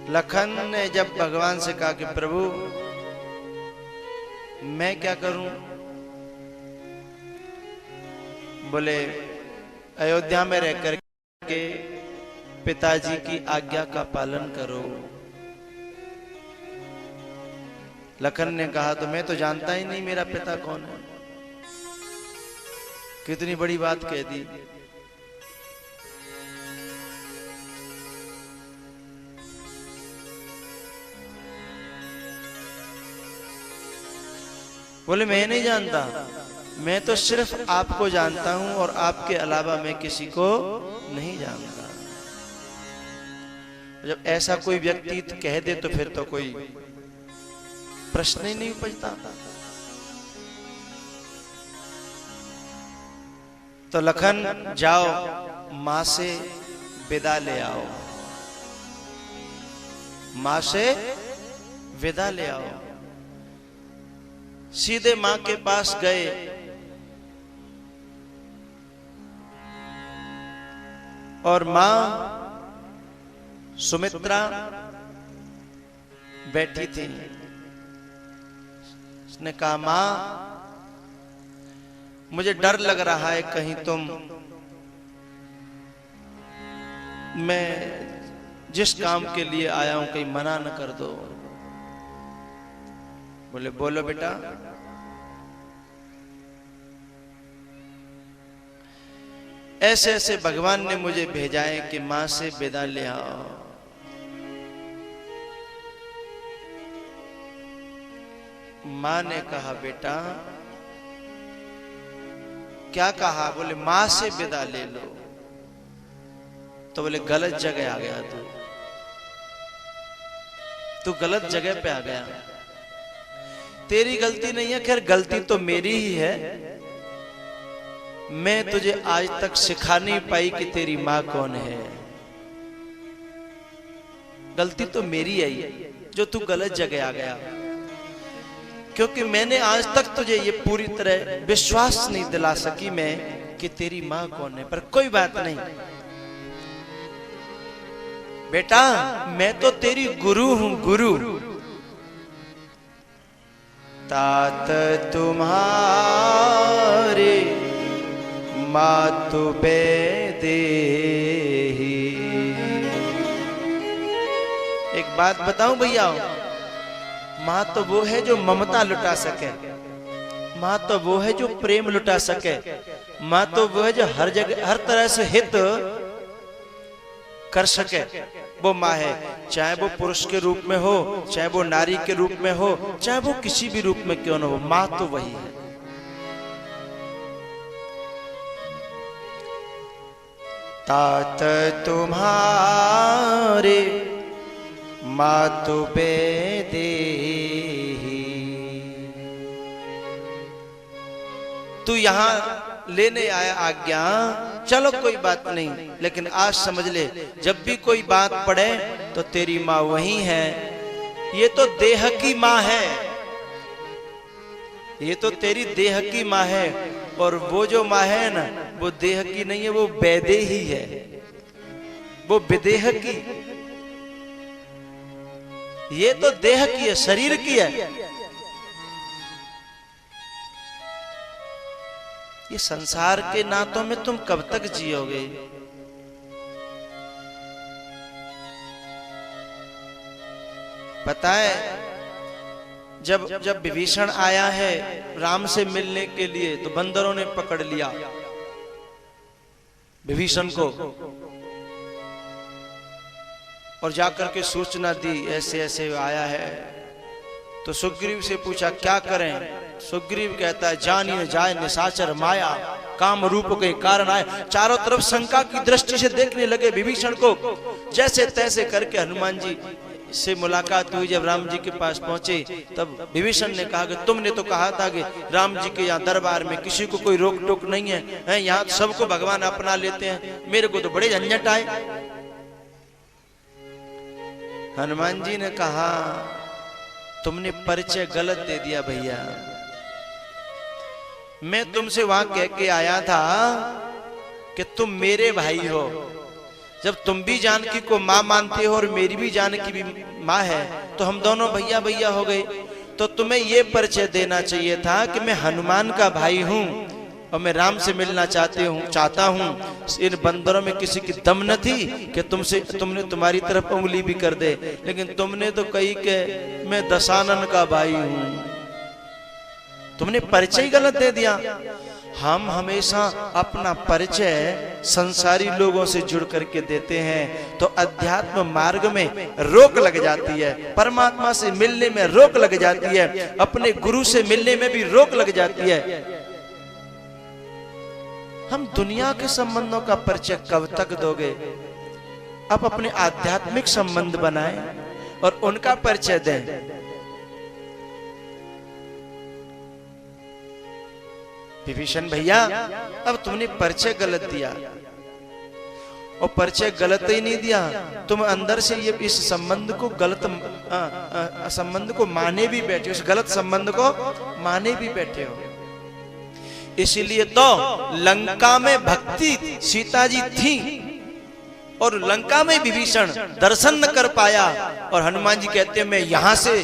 लखन ने जब भगवान से कहा कि प्रभु मैं क्या करूं, बोले अयोध्या में रहकर के पिताजी की आज्ञा का पालन करो। लखन ने कहा तो मैं तो जानता ही नहीं मेरा पिता कौन है। कितनी बड़ी बात कह दी। बोले मैं नहीं जानता, मैं तो सिर्फ आपको जानता हूं और आपके अलावा मैं किसी को नहीं जानता। जब ऐसा कोई व्यक्ति कह दे तो फिर तो कोई प्रश्न ही नहीं उपजता। तो लखन जाओ मां से विदा ले आओ, मां से विदा ले आओ। सीधे मां के पास गए। और मां सुमित्रा बैठी थी। उसने कहा मां मुझे डर लग रहा है कहीं तुम मैं जिस काम के लिए आया हूं कहीं मना न कर दो। बोले बोलो बेटा। ऐसे ऐसे भगवान ने मुझे भेजा है कि मां से विदा ले आओ। मां ने कहा बेटा क्या कहा? बोले मां से विदा ले लो। तो बोले गलत जगह आ गया तू गलत जगह पे आ गया। तेरी गलती नहीं है, खैर गलती तो मेरी ही है। मैं तुझे आज तक सिखा नहीं पाई कि तेरी मां कौन है। गलती तो मेरी है जो तू गलत जगह आ गया, क्योंकि मैंने आज तक तुझे ये पूरी तरह विश्वास नहीं दिला सकी मैं कि तेरी मां कौन है। पर कोई बात नहीं बेटा, मैं तो तेरी गुरु हूं, गुरु। तात तुम्हारे मातु बेदेही। एक बात बताऊं भैया, मां तो वो है जो ममता लुटा सके, मां तो वो है जो प्रेम लुटा सके, मां तो वो है जो हर जगह हर तरह से हित कर सके। वो मां है, चाहे वो पुरुष के रूप में हो, चाहे वो नारी के रूप में हो, चाहे वो किसी भी रूप में क्यों न हो, मां तो वही है। तात तुम्हारे मातु बेदेही। तू यहां लेने आया आज्ञा, चलो कोई बात नहीं, लेकिन आज समझ ले जब भी कोई बात पड़े तो तेरी मां वही है। ये तो देह की मां है, ये तो तेरी देह की मां है। और वो जो मां है ना, वो देह की नहीं है, वो वैदेही है, वो विदेह की। ये तो देह की है, शरीर की है। ये संसार के नातों में तुम कब तक जियोगे? पता है जब विभीषण आया है राम से मिलने के लिए, तो बंदरों ने पकड़ लिया विभीषण को और जाकर के सूचना दी ऐसे ऐसे आया है। तो सुग्रीव से पूछा क्या करें? सुग्रीव कहता है जानिए जाए निशाचर माया, काम रूप के कारण आए। चारों तरफ शंका की दृष्टि से देखने लगे विभीषण को। जैसे तैसे करके हनुमान जी से मुलाकात हुई। जब राम जी के पास पहुंचे तब विभीषण ने कहा कि तुमने तो कहा था कि राम जी के यहाँ दरबार में किसी को कोई रोक टोक नहीं है, यहाँ सबको भगवान अपना लेते हैं, मेरे को तो बड़े झंझट आए। हनुमान जी ने कहा तुमने परिचय गलत दे दिया भैया। मैं तुमसे वहां कह के आया था कि तुम मेरे भाई हो, जब तुम भी जानकी को माँ मानते हो और मेरी भी जानकी भी माँ है, तो हम दोनों भैया भैया हो गए। तो तुम्हें ये परिचय देना चाहिए था कि मैं हनुमान का भाई हूँ और मैं राम से मिलना चाहता हूँ। इन बंदरों में किसी की दम न थी कि तुमने तुम्हारी तरफ उंगली भी कर दे, लेकिन तुमने तो कही कि मैं दशानन का भाई हूँ। तुमने परिचय गलत दे दिया। हम हमेशा अपना परिचय संसारी लोगों से जुड़ करके देते हैं तो अध्यात्म मार्ग में रोक लग जाती है, परमात्मा से मिलने में रोक लग जाती है, अपने गुरु से मिलने में भी रोक लग जाती है। हम दुनिया के संबंधों का परिचय कब तक दोगे? आप अपने आध्यात्मिक संबंध बनाएं और उनका परिचय दें। विभीषण भैया, अब तुमने परिचय गलत दिया, और परिचय गलत ही नहीं दिया, तुम अंदर से ये इस संबंध को गलत संबंध को माने भी बैठे हो, इस गलत संबंध को माने भी बैठे हो। इसीलिए तो लंका में भक्ति सीता जी थी और लंका में विभीषण दर्शन न कर पाया, और हनुमान जी कहते हैं मैं यहां से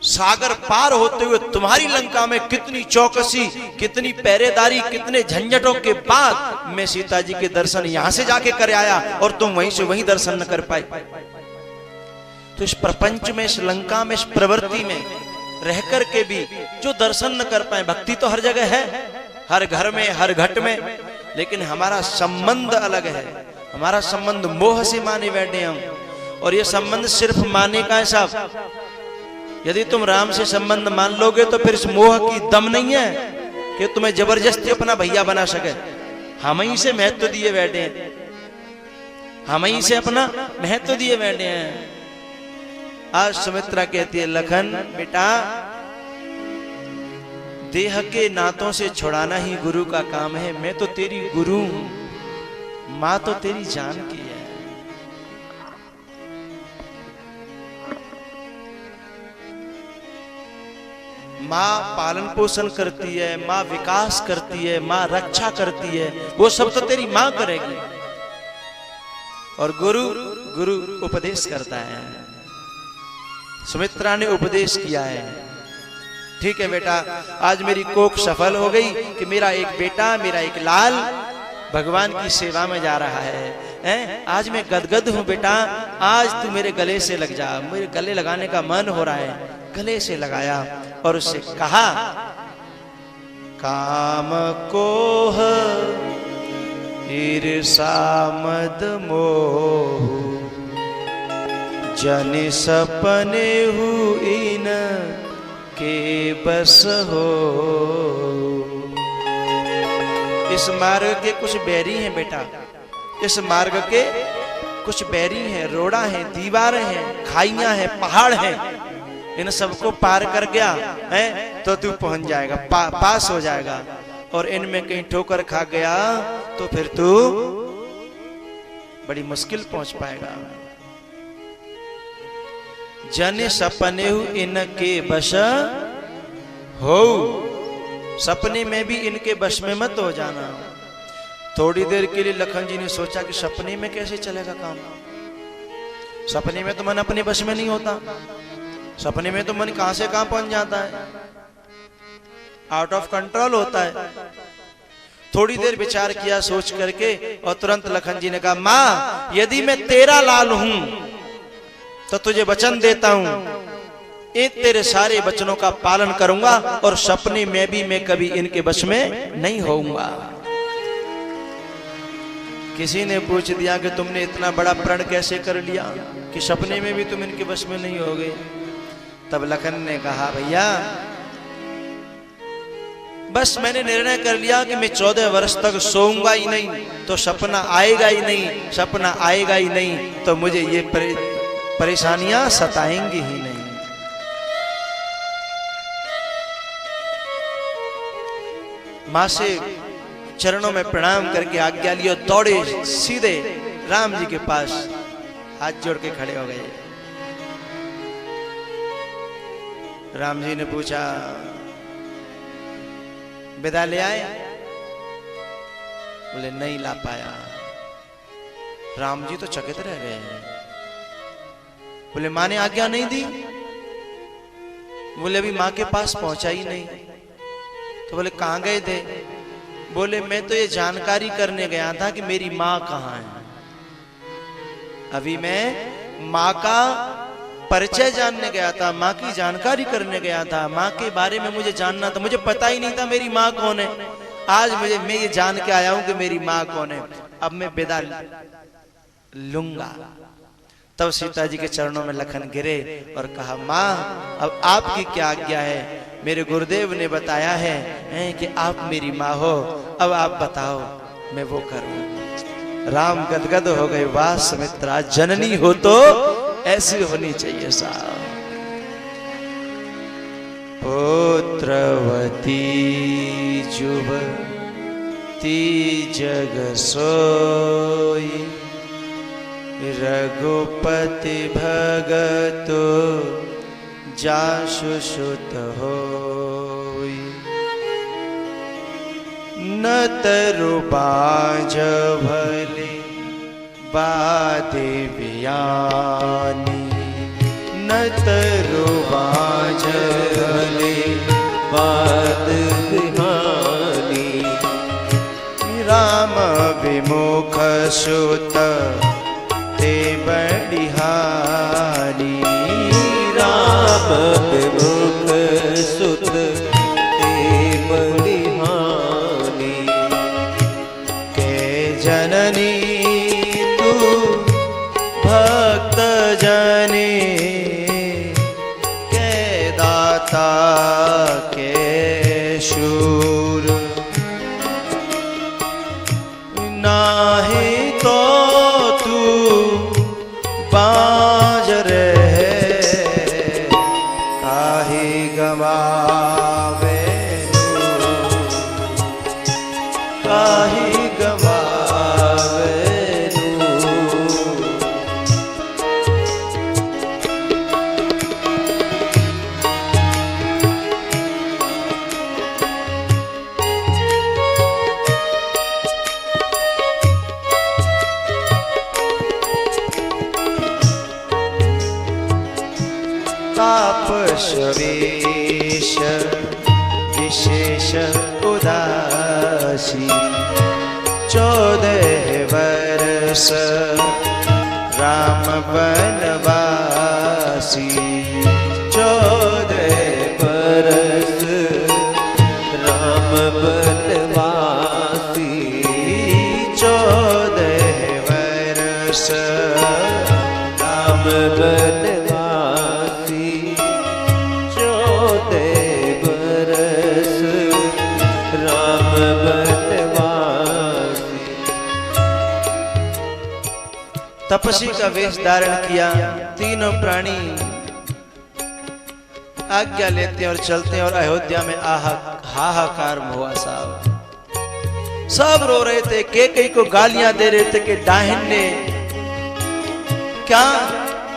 सागर पार होते हुए तुम्हारी लंका में कितनी चौकसी, कितनी पहरेदारी, कितने झंझटों के बाद मैं सीता जी के दर्शन यहां से जाके कर आया और तुम वहीं से वहीं दर्शन न कर पाए। तो इस प्रपंच में, इस लंका में, इस प्रवृत्ति में रह कर के भी जो दर्शन न कर पाए, भक्ति तो हर जगह है, हर घर में, हर घट में, लेकिन हमारा संबंध अलग है। हमारा संबंध मोह से माने बैठे हम, और ये संबंध सिर्फ माने का है साहब। यदि तुम राम से संबंध मान लोगे तो फिर इस मोह की दम नहीं है कि तुम्हें जबरदस्ती अपना भैया बना सके। हम ही से महत्व दिए बैठे हैं, हम ही से अपना महत्व दिए बैठे हैं। आज सुमित्रा कहती है लखन बेटा, देह के नातों से छुड़ाना ही गुरु का काम है। मैं तो तेरी गुरु हूं, मां तो तेरी जान की है। माँ पालन पोषण करती है, माँ विकास करती है, माँ रक्षा करती है, वो सब तो तेरी माँ करेगी। और गुरु उपदेश करता है। सुमित्रा ने उपदेश किया है, ठीक है बेटा, आज मेरी कोख सफल हो गई कि मेरा एक बेटा, मेरा एक लाल भगवान की सेवा में जा रहा है। आज मैं गदगद हूं बेटा, आज तू मेरे गले से लग जा। मेरे गले लगाने का मन हो रहा है। गले से लगाया और उससे कहा, काम कोह ईर्षा मद मोह, जन सपने इन के बस हो। इस मार्ग के कुछ बैरी हैं बेटा, इस मार्ग के कुछ बैरी हैं, रोड़ा हैं, दीवारें हैं, खाइयां हैं, पहाड़ हैं। इन सबको पार कर गया है तो तू पहुंच जाएगा, पास हो जाएगा। और इनमें कहीं ठोकर खा गया तो फिर तू बड़ी मुश्किल पहुंच पाएगा। जन सपने इनके बश हो, सपने में भी इनके बश में मत हो जाना। थोड़ी देर के लिए लखन जी ने सोचा कि सपने में कैसे चलेगा काम। सपने में तो मन अपने बश में नहीं होता, सपने में तो मन कहां से कहां पहुंच जाता है, आउट ऑफ कंट्रोल होता है। थोड़ी देर विचार किया सोच करके, और तुरंत लखन जी ने कहा, मां यदि मैं तेरा लाल हूं तो तुझे वचन देता हूं, तेरे सारे वचनों का पालन करूंगा और सपने में भी मैं कभी इनके वश में नहीं होऊंगा। किसी ने पूछ दिया कि तुमने इतना बड़ा प्रण कैसे कर लिया कि सपने में भी तुम इनके वश में नहीं हो गए। तब लखन ने कहा, भैया बस मैंने निर्णय कर लिया कि मैं 14 वर्ष तक सोऊंगा ही नहीं तो सपना आएगा ही नहीं, सपना आएगा ही नहीं तो मुझे ये परेशानियां सताएंगी ही नहीं। मां से चरणों में प्रणाम करके आज्ञा लिया, दौड़े सीधे राम जी के पास, हाथ जोड़ के खड़े हो गए। राम जी ने पूछा, विदा ले आए? बोले नहीं ला पाया। राम जी तो चकित रह गए हैं। बोले माँ ने आज्ञा नहीं दी? बोले अभी माँ के पास पहुंचा ही नहीं। तो बोले कहां गए थे? बोले मैं तो ये जानकारी करने गया था कि मेरी माँ कहाँ है। अभी मैं माँ का परिचय जानने गया था, माँ की जानकारी करने गया था, माँ के बारे में मुझे जानना था। मुझे पता ही नहीं था मेरी माँ कौन है। आज मैं ये जान के आया हूं कि मेरी माँ कौन है। अब मैं विदा लूंगा। तब सीता जी के चरणों में लखन गिरे और कहा माँ अब आपकी क्या आज्ञा है? मेरे गुरुदेव ने बताया है कि आप मेरी माँ हो, अब आप बताओ मैं वो करूं। राम गदगद हो गए, वाह सुमित्रा जननी हो तो ऐसी होनी चाहिए साहब। पुत्रवती जुवती जग सोई, रघुपति भगतो जासु सुत होई। न तरु बाज भले बादे बियानी, न तरु बाज भले बाद बिहानी। राम विमुख सुत ते बड़िहारी, राम विमुख सुत ते बड़िहारी। के जननी तू भक्त जने, के दाता के शूर। नाही तो तू बाज रहे, काहे गवावे काहे गवावे। तापस वेश विशेष उदासी, 14 वर्ष राम बनवासी। 14 वर्ष राम बनवासी। 14 वर्ष राम बनवासी। 14 वर्ष राम बनवासी। तपस्वी का वेश धारण किया। तीनों प्राणी आज्ञा लेते और चलते और अयोध्या में हाहाकार हुआ साहब। सब रो रहे थे, कैकेयी को गालियां दे रहे थे कि डाहिन ने क्या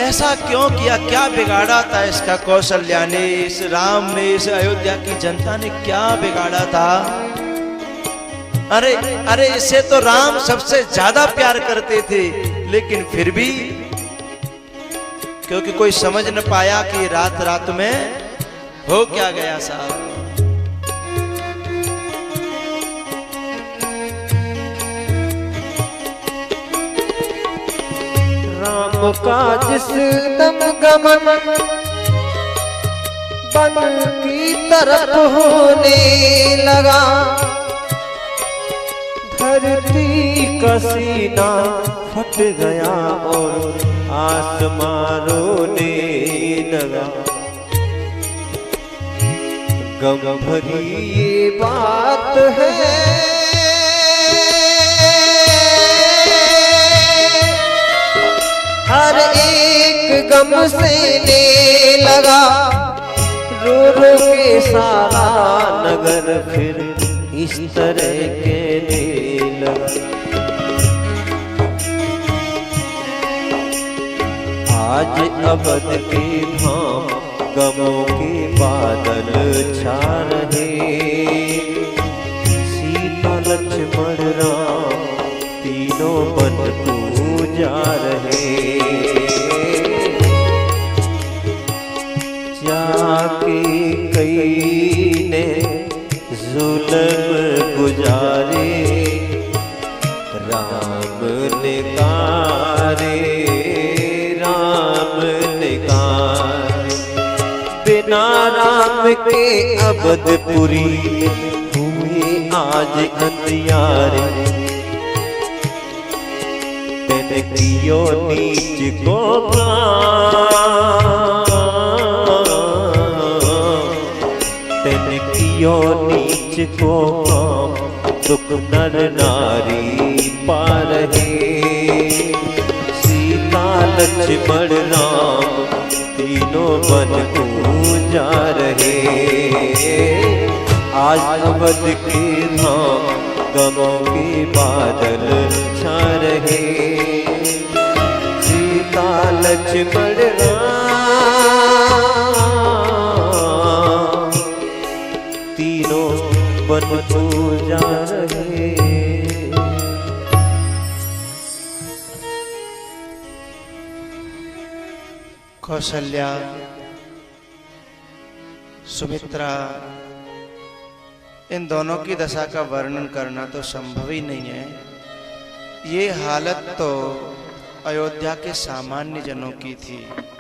ऐसा क्यों किया, क्या बिगाड़ा था इसका कौशल्या ने, इस राम ने, इस अयोध्या की जनता ने क्या बिगाड़ा था। अरे अरे इसे तो राम सबसे ज्यादा प्यार करते थे, लेकिन फिर भी क्योंकि कोई समझ न पाया कि रात रात में हो क्या गया साहब। राम का जिस दम गमन बन की तरफ होने लगा, धरती का सीना फट गया और आसमां रोने लगा। गम भरी ये बात है, हर एक गम से ने लगा, रो रो के सारा नगर फिर इस तरह कहने लगा। आज अवध के धाम गमों के बादल छा रहे, सीता लक्ष्मण राम तीनों बन पूज जा रहे। जाके कई ने जुल्म गुजारे, राम ने कारे, राम ने कारे। बिना राम के अबदपुरी हुए आज अंधियारे। तेने कियो नीच को तेने कियो नीच को दुख नर नारी पा रहे। सीता लक्ष्मण राम तीनों बन जा रहे। आज अवध के धाम गमों के बादल छा रहे। सीता लक्ष्मण राम तीनों बन जा रहे। कौशल्या, सुमित्रा, इन दोनों की दशा का वर्णन करना तो संभव ही नहीं है। ये हालत तो अयोध्या के सामान्य जनों की थी।